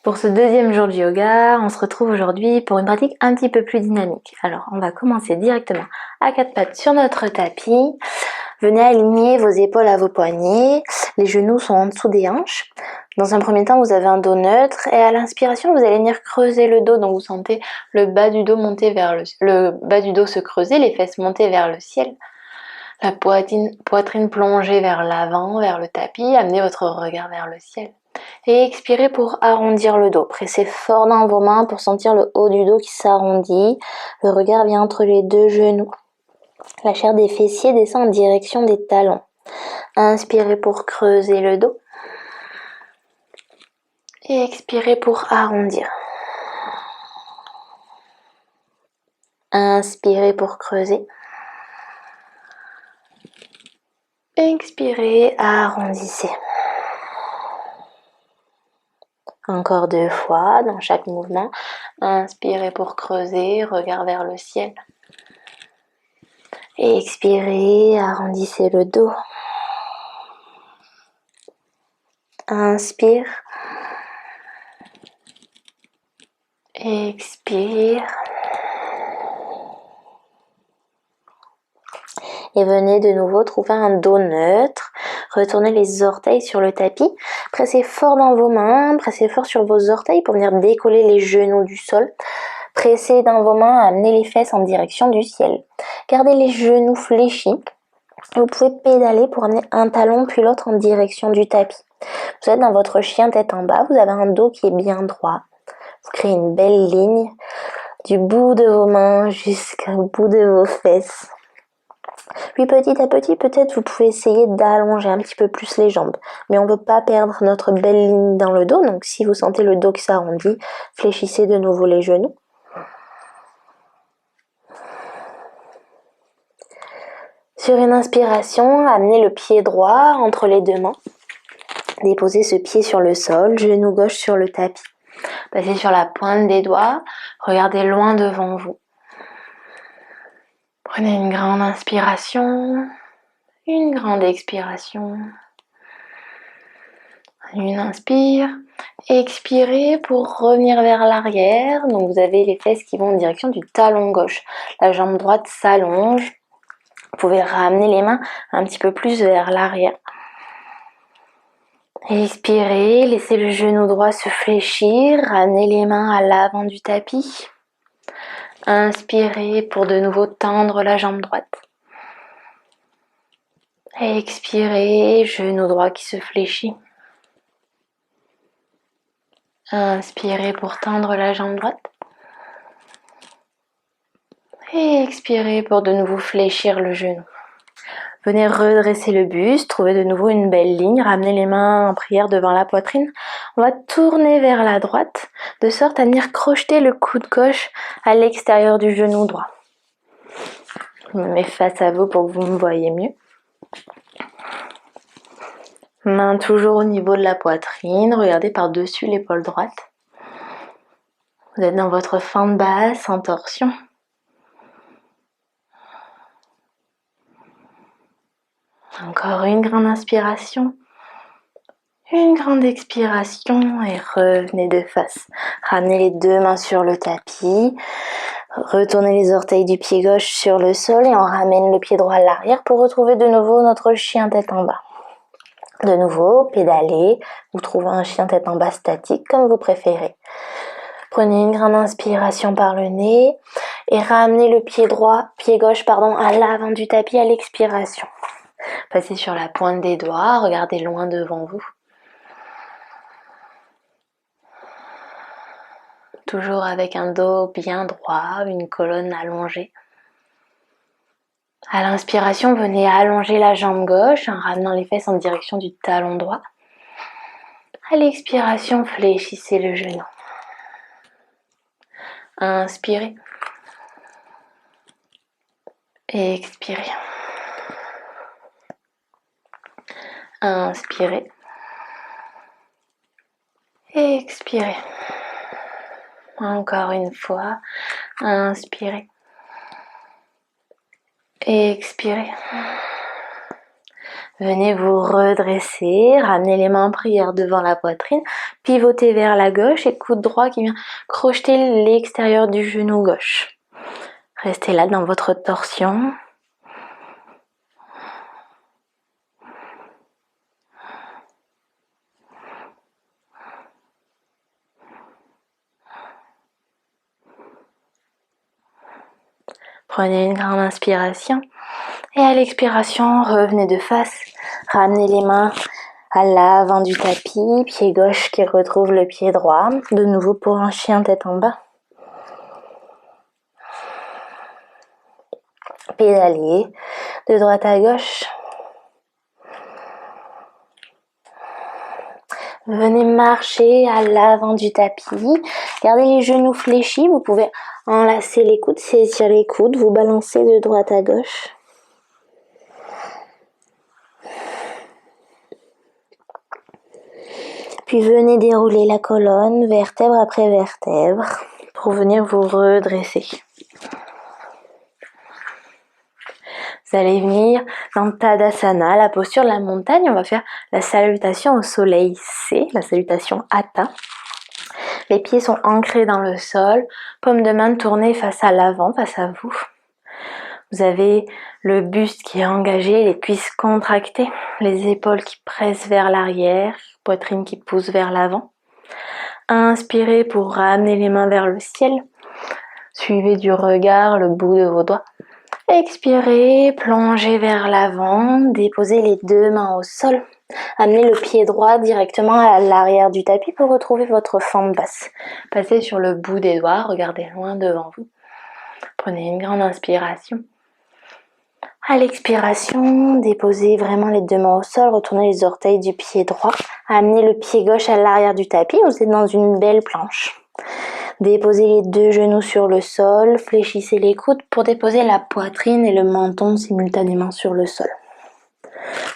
Pour ce deuxième jour de yoga, on se retrouve aujourd'hui pour une pratique un petit peu plus dynamique. Alors, on va commencer directement à quatre pattes sur notre tapis. Venez aligner vos épaules à vos poignets. Les genoux sont en dessous des hanches. Dans un premier temps, vous avez un dos neutre et à l'inspiration, vous allez venir creuser le dos. Donc, vous sentez le bas du dos monter vers le bas du dos se creuser, les fesses monter vers le ciel. La poitrine plongée vers l'avant, vers le tapis. Amenez votre regard vers le ciel. Et expirez pour arrondir le dos. Pressez fort dans vos mains pour sentir le haut du dos qui s'arrondit. Le regard vient entre les deux genoux. La chair des fessiers descend en direction des talons. Inspirez pour creuser le dos. Et expirez pour arrondir. Inspirez pour creuser. Expirez, arrondissez. Encore 2 fois dans chaque mouvement. Inspirez pour creuser, regard vers le ciel. Et expirez, arrondissez le dos. Inspire. Expire. Et venez de nouveau trouver un dos neutre. Retournez les orteils sur le tapis. Pressez fort dans vos mains, pressez fort sur vos orteils pour venir décoller les genoux du sol. Pressez dans vos mains, amenez les fesses en direction du ciel. Gardez les genoux fléchis. Vous pouvez pédaler pour amener un talon puis l'autre en direction du tapis. Vous êtes dans votre chien tête en bas, vous avez un dos qui est bien droit. Vous créez une belle ligne du bout de vos mains jusqu'au bout de vos fesses. Puis petit à petit, peut-être vous pouvez essayer d'allonger un petit peu plus les jambes. Mais on ne veut pas perdre notre belle ligne dans le dos. Donc si vous sentez le dos qui s'arrondit, fléchissez de nouveau les genoux. Sur une inspiration, amenez le pied droit entre les deux mains. Déposez ce pied sur le sol, genou gauche sur le tapis. Passez sur la pointe des doigts, regardez loin devant vous. Prenez une grande inspiration, une grande expiration. Une inspire, expirez pour revenir vers l'arrière. Donc vous avez les fesses qui vont en direction du talon gauche. La jambe droite s'allonge. Vous pouvez ramener les mains un petit peu plus vers l'arrière. Expirez, laissez le genou droit se fléchir. Ramenez les mains à l'avant du tapis. Inspirez pour de nouveau tendre la jambe droite. Expirez, genou droit qui se fléchit. Inspirez pour tendre la jambe droite. Et expirez pour de nouveau fléchir le genou. Venez redresser le buste, trouvez de nouveau une belle ligne, ramenez les mains en prière devant la poitrine. On va tourner vers la droite, de sorte à venir crocheter le coude gauche à l'extérieur du genou droit. Je me mets face à vous pour que vous me voyez mieux. Main toujours au niveau de la poitrine, regardez par-dessus l'épaule droite. Vous êtes dans votre fente basse en torsion. Encore une grande inspiration, une grande expiration et revenez de face. Ramenez les deux mains sur le tapis, retournez les orteils du pied gauche sur le sol et on ramène le pied droit à l'arrière pour retrouver de nouveau notre chien tête en bas. De nouveau, pédalez, vous trouvez un chien tête en bas statique comme vous préférez. Prenez une grande inspiration par le nez et ramenez le pied gauche à l'avant du tapis à l'expiration. Passez sur la pointe des doigts, regardez loin devant vous. Toujours avec un dos bien droit, une colonne allongée. À l'inspiration, venez allonger la jambe gauche en ramenant les fesses en direction du talon droit. À l'expiration, fléchissez le genou. Inspirez. Expirez. Inspirez. Expirez. Encore une fois. Inspirez. Expirez. Venez vous redresser, ramenez les mains en prière devant la poitrine, pivotez vers la gauche et coude droit qui vient crocheter l'extérieur du genou gauche. Restez là dans votre torsion. Prenez une grande inspiration et à l'expiration, revenez de face. Ramenez les mains à l'avant du tapis, pied gauche qui retrouve le pied droit. De nouveau pour un chien tête en bas. Pédalez de droite à gauche. Venez marcher à l'avant du tapis. Gardez les genoux fléchis. Vous pouvez enlacer les coudes, saisir les coudes. Vous balancez de droite à gauche. Puis venez dérouler la colonne, vertèbre après vertèbre, pour venir vous redresser. Vous allez venir dans Tadasana, la posture de la montagne. On va faire la salutation au soleil C, la salutation Hatha. Les pieds sont ancrés dans le sol, paume de main tournée face à l'avant, face à vous. Vous avez le buste qui est engagé, les cuisses contractées, les épaules qui pressent vers l'arrière, poitrine qui pousse vers l'avant. Inspirez pour ramener les mains vers le ciel. Suivez du regard le bout de vos doigts. Expirez, plongez vers l'avant, déposez les deux mains au sol. Amenez le pied droit directement à l'arrière du tapis pour retrouver votre fente basse. Passez sur le bout des doigts, regardez loin devant vous. Prenez une grande inspiration. À l'expiration, déposez vraiment les deux mains au sol, retournez les orteils du pied droit. Amenez le pied gauche à l'arrière du tapis, vous êtes dans une belle planche. Déposez les deux genoux sur le sol, fléchissez les coudes pour déposer la poitrine et le menton simultanément sur le sol.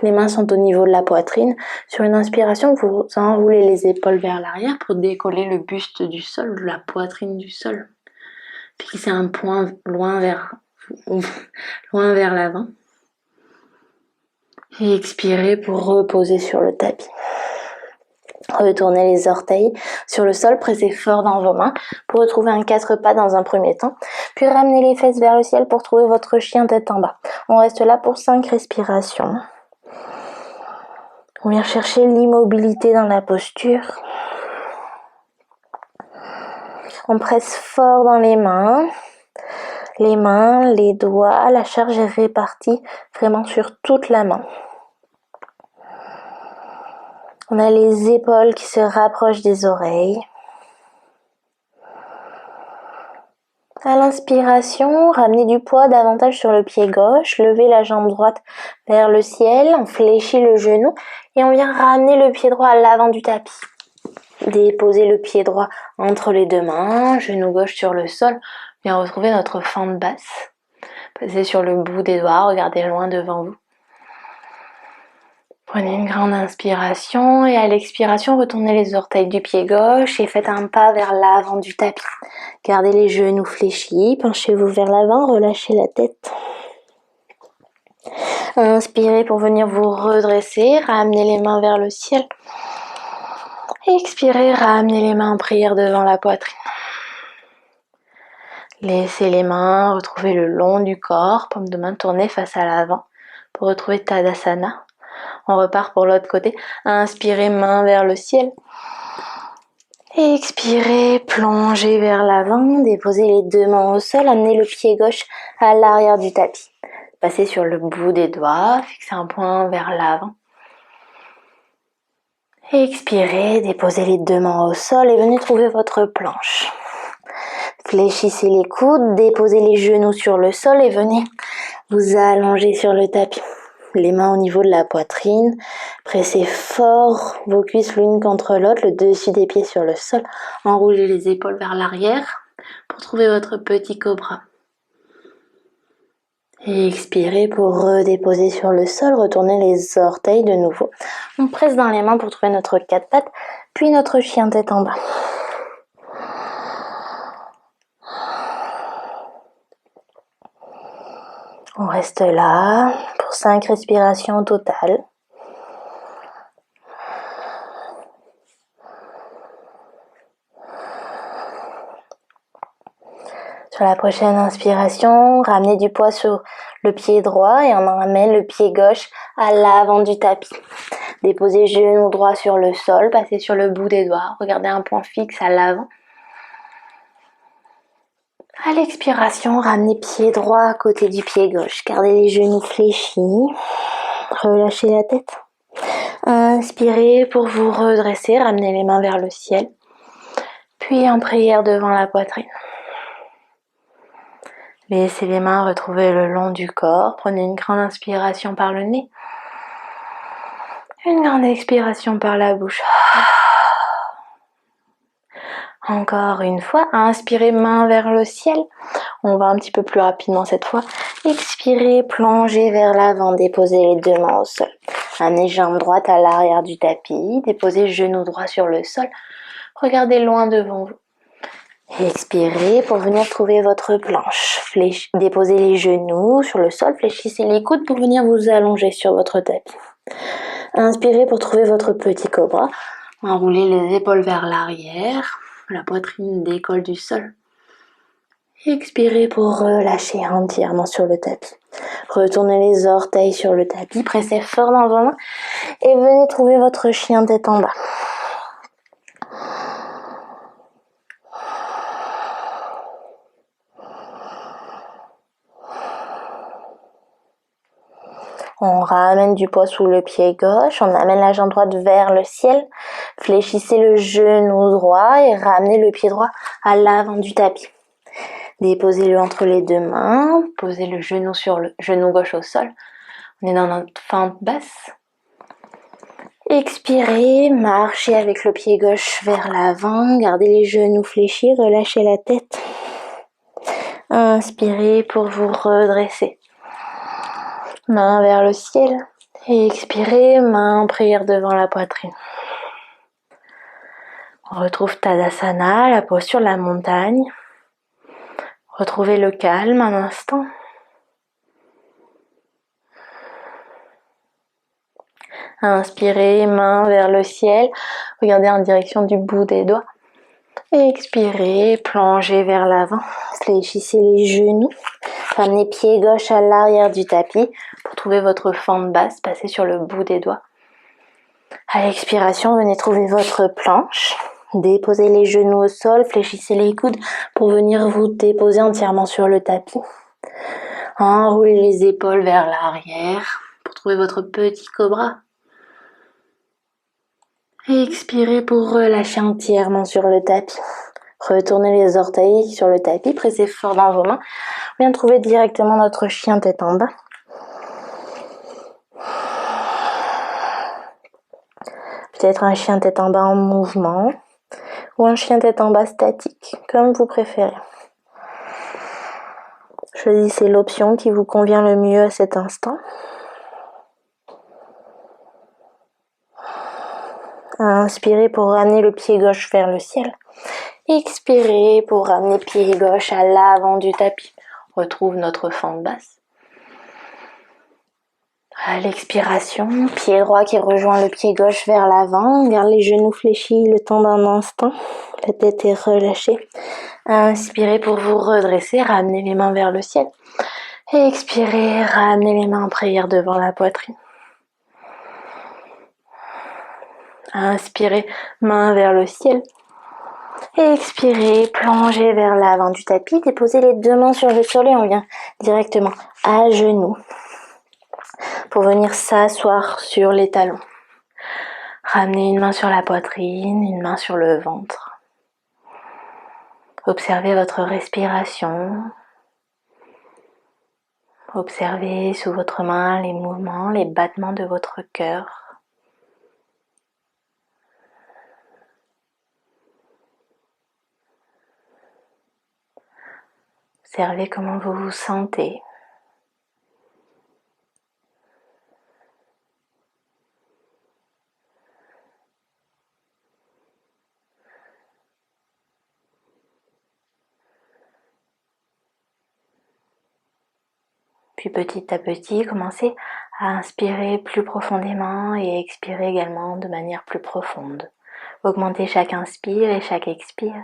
Les mains sont au niveau de la poitrine. Sur une inspiration, vous enroulez les épaules vers l'arrière pour décoller le buste du sol, la poitrine du sol. Fixez un point loin vers l'avant. Et expirez pour reposer sur le tapis. Retournez les orteils sur le sol, pressez fort dans vos mains pour retrouver un 4 pas dans un premier temps. Puis ramenez les fesses vers le ciel pour trouver votre chien tête en bas. On reste là pour 5 respirations. On vient chercher l'immobilité dans la posture. On presse fort dans les mains, les doigts, la charge est répartie vraiment sur toute la main. On a les épaules qui se rapprochent des oreilles. À l'inspiration, ramenez du poids davantage sur le pied gauche, levez la jambe droite vers le ciel, on fléchit le genou et on vient ramener le pied droit à l'avant du tapis. Déposez le pied droit entre les deux mains, genou gauche sur le sol, bien retrouver notre fente basse. Passez sur le bout des doigts, regardez loin devant vous. Prenez une grande inspiration et à l'expiration, retournez les orteils du pied gauche et faites un pas vers l'avant du tapis. Gardez les genoux fléchis, penchez-vous vers l'avant, relâchez la tête. Inspirez pour venir vous redresser, ramenez les mains vers le ciel. Expirez, ramenez les mains en prière devant la poitrine. Laissez les mains retrouver le long du corps, paume de main tournée face à l'avant pour retrouver Tadasana. On repart pour l'autre côté. Inspirez, main vers le ciel. Expirez, plongez vers l'avant, déposez les deux mains au sol, amenez le pied gauche à l'arrière du tapis. Passez sur le bout des doigts, fixez un point vers l'avant. Expirez, déposez les deux mains au sol et venez trouver votre planche. Fléchissez les coudes, déposez les genoux sur le sol et venez vous allonger sur le tapis. Les mains au niveau de la poitrine, pressez fort vos cuisses l'une contre l'autre, le dessus des pieds sur le sol, enroulez les épaules vers l'arrière pour trouver votre petit cobra. Et expirez pour redéposer sur le sol, retournez les orteils de nouveau. On presse dans les mains pour trouver notre 4 pattes, puis notre chien tête en bas. On reste là pour 5 respirations au total. Sur la prochaine inspiration, ramenez du poids sur le pied droit et on ramène le pied gauche à l'avant du tapis. Déposez genou droit sur le sol, passez sur le bout des doigts, regardez un point fixe à l'avant. À l'expiration, ramenez pied droit à côté du pied gauche, gardez les genoux fléchis, relâchez la tête. Inspirez pour vous redresser, ramenez les mains vers le ciel, puis en prière devant la poitrine. Laissez les mains retrouver le long du corps. Prenez une grande inspiration par le nez. Une grande expiration par la bouche. Encore une fois, inspirez, main vers le ciel. On va un petit peu plus rapidement cette fois. Expirez, plongez vers l'avant, déposez les deux mains au sol. Amenez jambe droite à l'arrière du tapis, déposez genou droit sur le sol. Regardez loin devant vous. Expirez pour venir trouver votre planche. Déposez les genoux sur le sol, fléchissez les coudes pour venir vous allonger sur votre tapis. Inspirez pour trouver votre petit cobra. Enroulez les épaules vers l'arrière, la poitrine décolle du sol. Expirez pour relâcher entièrement sur le tapis. Retournez les orteils sur le tapis, pressez fort dans vos mains et venez trouver votre chien tête en bas. On ramène du poids sous le pied gauche, on amène la jambe droite vers le ciel, fléchissez le genou droit et ramenez le pied droit à l'avant du tapis. Déposez-le entre les deux mains, posez le genou sur le genou gauche au sol. On est dans notre fente basse. Expirez, marchez avec le pied gauche vers l'avant, gardez les genoux fléchis, relâchez la tête. Inspirez pour vous redresser. Main vers le ciel et expirez, main en prière devant la poitrine. On retrouve Tadasana, la posture de la montagne. Retrouvez le calme un instant. Inspirez, main vers le ciel, regardez en direction du bout des doigts. Expirez, plongez vers l'avant, fléchissez les genoux. Ramenez pied gauche à l'arrière du tapis pour trouver votre fente basse, passez sur le bout des doigts. À l'expiration, venez trouver votre planche. Déposez les genoux au sol, fléchissez les coudes pour venir vous déposer entièrement sur le tapis. Enroulez les épaules vers l'arrière pour trouver votre petit cobra. Expirez pour relâcher entièrement sur le tapis. Retournez les orteils sur le tapis, pressez fort dans vos mains. On vient trouver directement notre chien tête en bas. Peut-être un chien tête en bas en mouvement ou un chien tête en bas statique, comme vous préférez. Choisissez l'option qui vous convient le mieux à cet instant. Inspirez pour ramener le pied gauche vers le ciel. Expirez pour ramener le pied gauche à l'avant du tapis. On retrouve notre fente basse. À l'expiration, pied droit qui rejoint le pied gauche vers l'avant. Garde les genoux fléchis le temps d'un instant. La tête est relâchée. Inspirez pour vous redresser, ramenez les mains vers le ciel. Expirez, ramenez les mains en prière devant la poitrine. Inspirez, main vers le ciel. Expirez, plongez vers l'avant du tapis. Déposez les deux mains sur le sol et on vient directement à genoux pour venir s'asseoir sur les talons. Ramenez une main sur la poitrine, une main sur le ventre. Observez votre respiration. Observez sous votre main les mouvements, les battements de votre cœur. Observez comment vous vous sentez. Puis petit à petit, commencez à inspirer plus profondément et expirer également de manière plus profonde. Augmentez chaque inspire et chaque expire.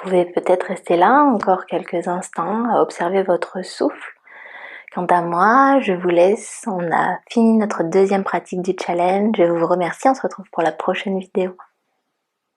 pouvez peut-être rester là encore quelques instants à observer votre souffle. Quant à moi, je vous laisse, on a fini notre deuxième pratique du challenge, je vous remercie, on se retrouve pour la prochaine vidéo.